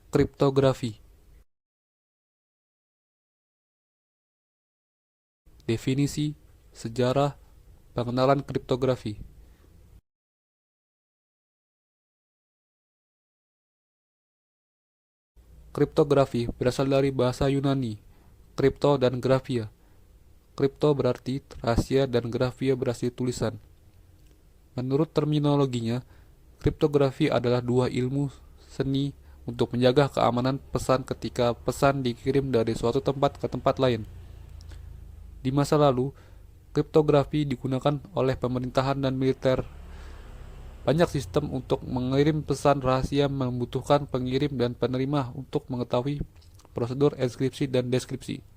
Kriptografi. Definisi, sejarah, pengenalan kriptografi. Kriptografi berasal dari bahasa Yunani, kripto dan grafia. Kripto berarti rahasia dan grafia berarti tulisan. Menurut terminologinya, kriptografi adalah dua ilmu seni untuk menjaga keamanan pesan ketika pesan dikirim dari suatu tempat ke tempat lain. Di masa lalu, kriptografi digunakan oleh pemerintahan dan militer. Banyak sistem untuk mengirim pesan rahasia membutuhkan pengirim dan penerima untuk mengetahui prosedur enkripsi dan deskripsi.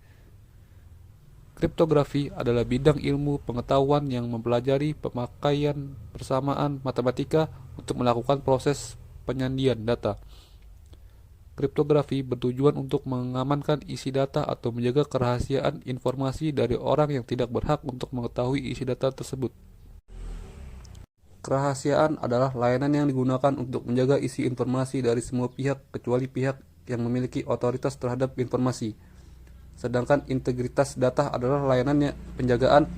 Kriptografi adalah bidang ilmu pengetahuan yang mempelajari pemakaian persamaan matematika untuk melakukan proses penyandian data. Kriptografi bertujuan untuk mengamankan isi data atau menjaga kerahasiaan informasi dari orang yang tidak berhak untuk mengetahui isi data tersebut. Kerahasiaan adalah layanan yang digunakan untuk menjaga isi informasi dari semua pihak kecuali pihak yang memiliki otoritas terhadap informasi. Sedangkan integritas data adalah layanan penjagaan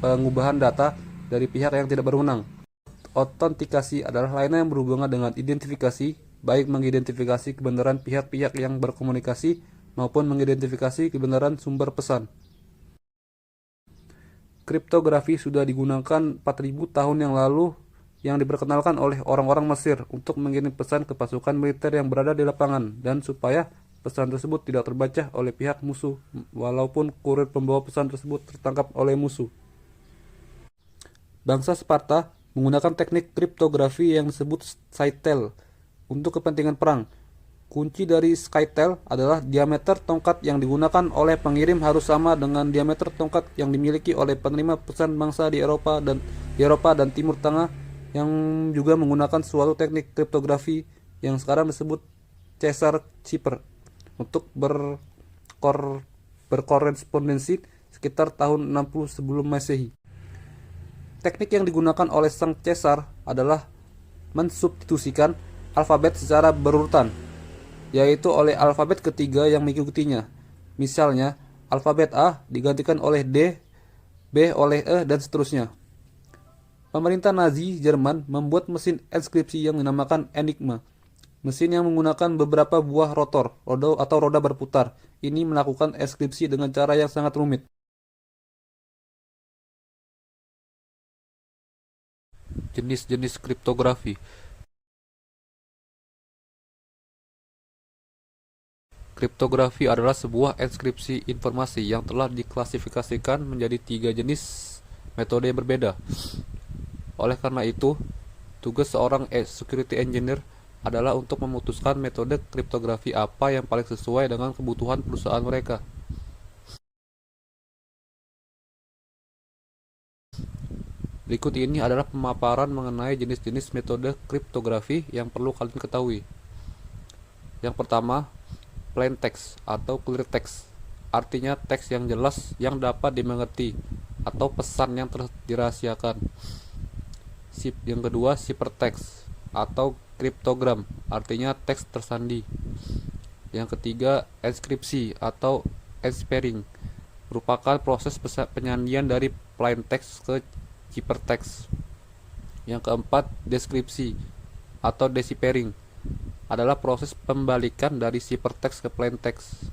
pengubahan data dari pihak yang tidak berwenang. Autentikasi adalah layanan yang berhubungan dengan identifikasi, baik mengidentifikasi kebenaran pihak-pihak yang berkomunikasi maupun mengidentifikasi kebenaran sumber pesan. Kriptografi sudah digunakan 4.000 tahun yang lalu yang diperkenalkan oleh orang-orang Mesir untuk mengirim pesan ke pasukan militer yang berada di lapangan dan supaya pesan tersebut tidak terbaca oleh pihak musuh walaupun kurir pembawa pesan tersebut tertangkap oleh musuh. Bangsa Sparta menggunakan teknik kriptografi yang disebut Scytale untuk kepentingan perang. Kunci dari Scytale adalah diameter tongkat yang digunakan oleh pengirim harus sama dengan diameter tongkat yang dimiliki oleh penerima pesan bangsa di Eropa dan Timur Tengah yang juga menggunakan suatu teknik kriptografi yang sekarang disebut Caesar Cipher untuk berkorespondensi sekitar tahun 60 sebelum Masehi. Teknik yang digunakan oleh sang Caesar adalah mensubstitusikan alfabet secara berurutan, yaitu oleh alfabet ketiga yang mengikutinya. Misalnya, alfabet A digantikan oleh D, B oleh E, dan seterusnya. Pemerintah Nazi Jerman membuat mesin enskripsi yang dinamakan Enigma. Mesin yang menggunakan beberapa buah rotor atau roda berputar. Ini melakukan enskripsi dengan cara yang sangat rumit. Jenis-jenis kriptografi. Kriptografi adalah sebuah enskripsi informasi yang telah diklasifikasikan menjadi 3 jenis metode yang berbeda. Oleh karena itu, tugas seorang security engineer adalah untuk memutuskan metode kriptografi apa yang paling sesuai dengan kebutuhan perusahaan mereka. Berikut ini adalah pemaparan mengenai jenis-jenis metode kriptografi yang perlu kalian ketahui. Yang pertama, plain text atau clear text. Artinya teks yang jelas yang dapat dimengerti atau pesan yang dirahasiakan. Yang kedua, ciphertext atau kriptogram, artinya teks tersandi. Yang ketiga, enskripsi atau ensparing, merupakan proses penyandian dari plain text ke ciphertext. Yang keempat, deskripsi atau deciphering, adalah proses pembalikan dari ciphertext ke plain text.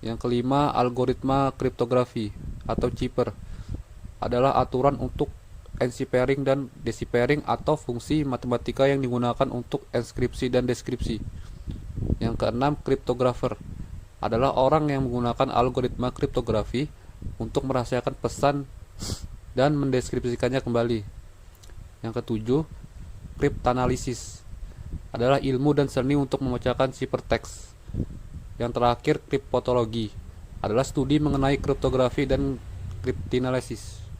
Yang kelima, algoritma kriptografi atau cipher, adalah aturan untuk enciphering dan deciphering atau fungsi matematika yang digunakan untuk enskripsi dan deskripsi. Yang keenam, cryptographer, adalah orang yang menggunakan algoritma kriptografi untuk merahasiakan pesan dan mendeskripsikannya kembali. Yang ketujuh, cryptanalysis, adalah ilmu dan seni untuk memecahkan ciphertext. Yang terakhir, cryptology, adalah studi mengenai kriptografi dan cryptanalysis.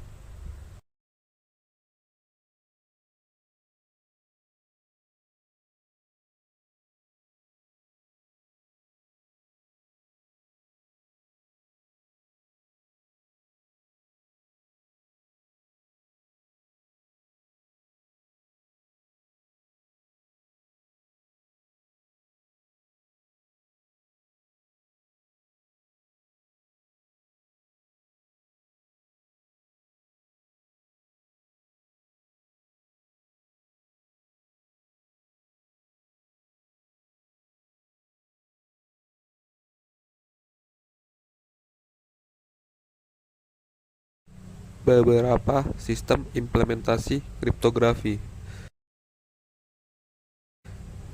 beberapa sistem implementasi kriptografi.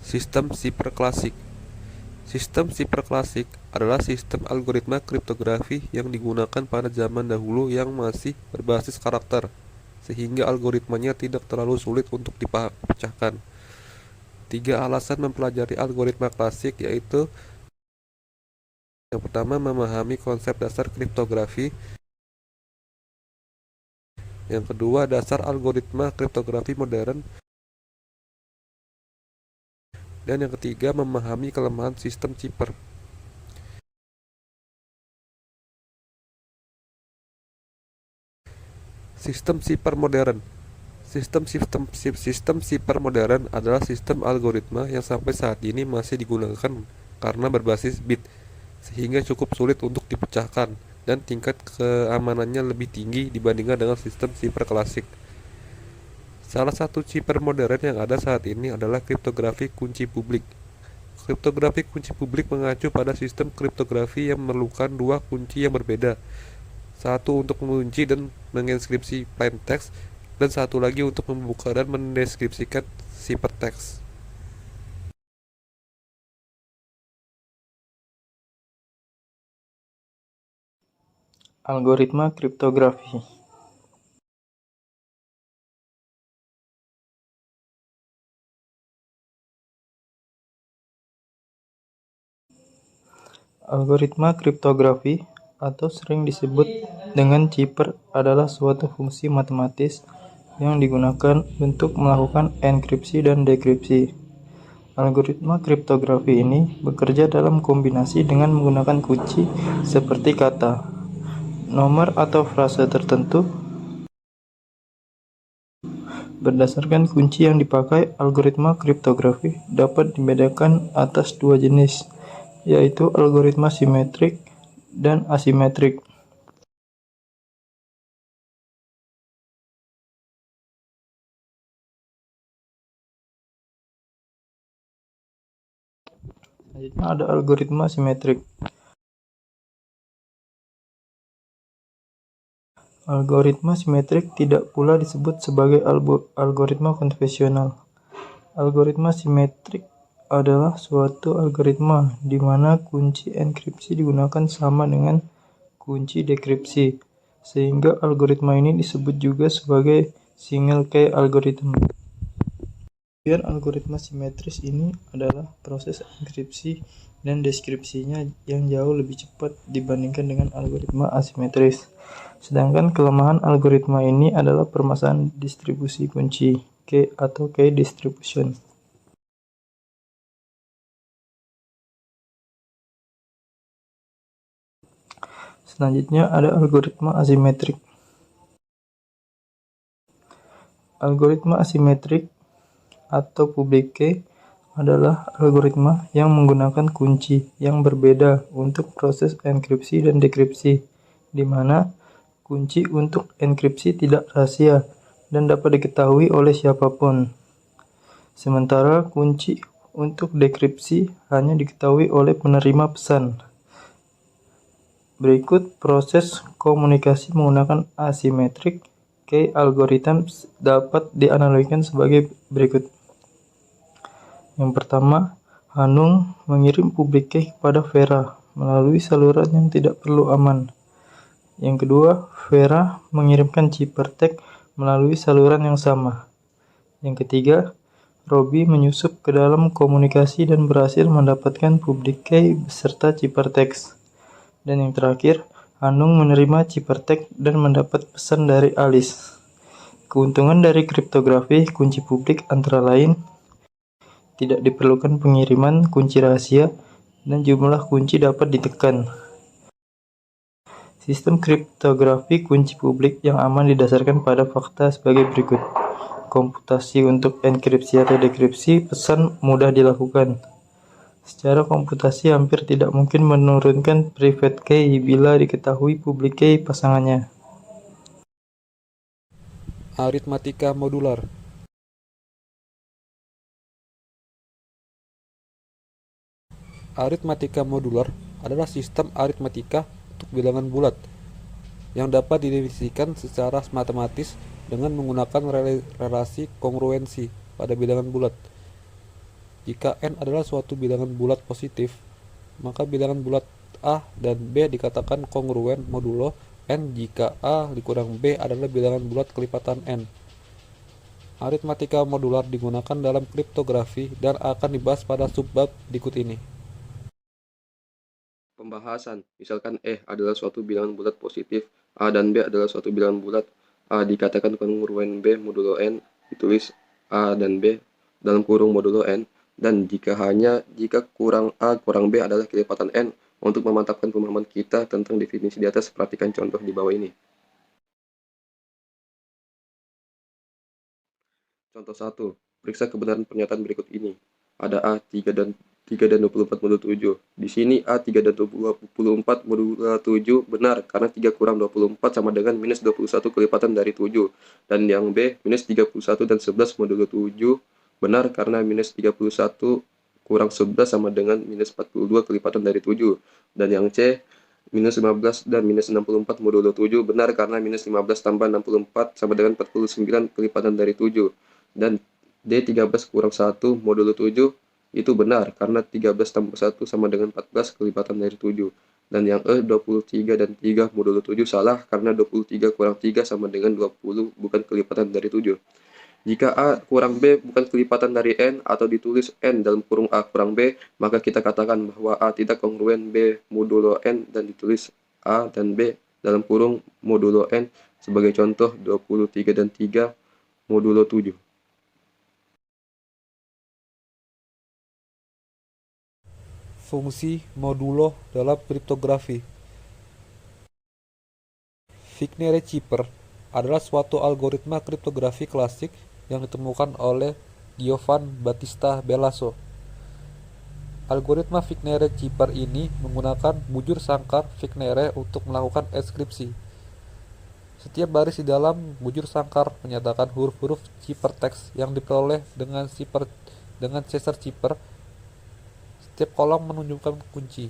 Sistem sifar klasik. Sistem sifar klasik adalah sistem algoritma kriptografi yang digunakan pada zaman dahulu yang masih berbasis karakter, sehingga algoritmanya tidak terlalu sulit untuk dipecahkan. Tiga alasan mempelajari algoritma klasik yaitu: yang pertama, memahami konsep dasar kriptografi. Yang kedua, dasar algoritma kriptografi modern. Dan yang ketiga, memahami kelemahan sistem sifar. Sistem sifar modern. Sistem sifar modern adalah sistem algoritma yang sampai saat ini masih digunakan karena berbasis bit, sehingga cukup sulit untuk dipecahkan dan tingkat keamanannya lebih tinggi dibandingkan dengan sistem sifar klasik. Salah satu sifar modern yang ada saat ini adalah kriptografi kunci publik. Kriptografi kunci publik mengacu pada sistem kriptografi yang memerlukan dua kunci yang berbeda. Satu untuk mengunci dan menginskripsi plain text, dan satu lagi untuk membuka dan mendeskripsikan sifar teks. Algoritma kriptografi. Algoritma kriptografi atau sering disebut dengan cipher adalah suatu fungsi matematis yang digunakan untuk melakukan enkripsi dan dekripsi. Algoritma kriptografi ini bekerja dalam kombinasi dengan menggunakan kunci seperti kata, nomor atau frase tertentu. Berdasarkan kunci yang dipakai, algoritma kriptografi dapat dibedakan atas dua jenis, yaitu algoritma simetrik dan asimetrik. Selanjutnya ada algoritma simetrik. Algoritma simetrik tidak pula disebut sebagai algoritma konvensional. Algoritma simetrik adalah suatu algoritma di mana kunci enkripsi digunakan sama dengan kunci dekripsi, sehingga algoritma ini disebut juga sebagai single key algorithm. Kemudian algoritma simetris ini adalah proses enkripsi dan deskripsinya yang jauh lebih cepat dibandingkan dengan algoritma asimetris. Sedangkan kelemahan algoritma ini adalah permasalahan distribusi kunci, key atau key distribution. Selanjutnya ada algoritma asimetrik. Algoritma asimetrik atau public key adalah algoritma yang menggunakan kunci yang berbeda untuk proses enkripsi dan dekripsi, di mana kunci untuk enkripsi tidak rahasia dan dapat diketahui oleh siapapun. Sementara kunci untuk dekripsi hanya diketahui oleh penerima pesan. Berikut proses komunikasi menggunakan asymmetric key algorithms dapat dianalogikan sebagai berikut. Yang pertama, Hanung mengirim public key kepada Vera melalui saluran yang tidak perlu aman. Yang kedua, Vera mengirimkan ciphertext melalui saluran yang sama. Yang ketiga, Robby menyusup ke dalam komunikasi dan berhasil mendapatkan public key beserta ciphertext. Dan yang terakhir, Hanung menerima ciphertext dan mendapat pesan dari Alice. Keuntungan dari kriptografi kunci publik antara lain tidak diperlukan pengiriman kunci rahasia dan jumlah kunci dapat ditekan. Sistem kriptografi kunci publik yang aman didasarkan pada fakta sebagai berikut. Komputasi untuk enkripsi atau dekripsi pesan mudah dilakukan. Secara komputasi hampir tidak mungkin menurunkan private key bila diketahui public key pasangannya. Aritmatika modular. Aritmatika modular adalah sistem aritmatika untuk bilangan bulat. yang dapat didefinisikan secara matematis dengan menggunakan relasi kongruensi pada bilangan bulat. Jika n adalah suatu bilangan bulat positif, maka bilangan bulat A dan B dikatakan kongruen modulo n jika A dikurang B adalah bilangan bulat kelipatan n. Aritmatika modular digunakan dalam kriptografi dan akan dibahas pada subbab berikut ini. Pembahasan, misalkan adalah suatu bilangan bulat positif, A dan B adalah suatu bilangan bulat, A dikatakan kongruen B modulo N, ditulis A dan B dalam kurung modulo N, dan jika kurang A kurang B adalah kelipatan N. Untuk memantapkan pemahaman kita tentang definisi di atas, perhatikan contoh di bawah ini. Contoh 1. Periksa kebenaran pernyataan berikut ini. Ada A 3 dan 24 modulo 7. Di sini A 3 dan 24 modulo 7 benar karena 3 kurang 24 sama dengan minus 21 kelipatan dari 7. Dan yang B minus 31 dan 11 modulo 7 benar karena minus 31 kurang 11 sama dengan minus 42 kelipatan dari 7. Dan yang C minus 15 dan minus 64 modulo 7 benar karena minus 15 tambah 64 sama dengan 49 kelipatan dari 7. Dan D13 kurang 1 modulo 7 itu benar karena 13 tambah 1 sama dengan 14 kelipatan dari 7. Dan yang 23 dan 3 modulo 7 salah karena 23 kurang 3 sama dengan 20 bukan kelipatan dari 7. Jika A kurang B bukan kelipatan dari N atau ditulis N dalam kurung A kurang B, maka kita katakan bahwa A tidak kongruen B modulo N dan ditulis A dan B dalam kurung modulo N sebagai contoh 23 dan 3 modulo 7. Fungsi modulo dalam kriptografi. Figner-Cipher adalah suatu algoritma kriptografi klasik yang ditemukan oleh Giovan Battista Belaso. Algoritma Figner-Cipher ini menggunakan bujur sangkar Figner untuk melakukan enskripsi. Setiap baris di dalam bujur sangkar menyatakan huruf-huruf ciphertext yang diperoleh dengan Caesar-Cipher. Setiap kolom menunjukkan kunci.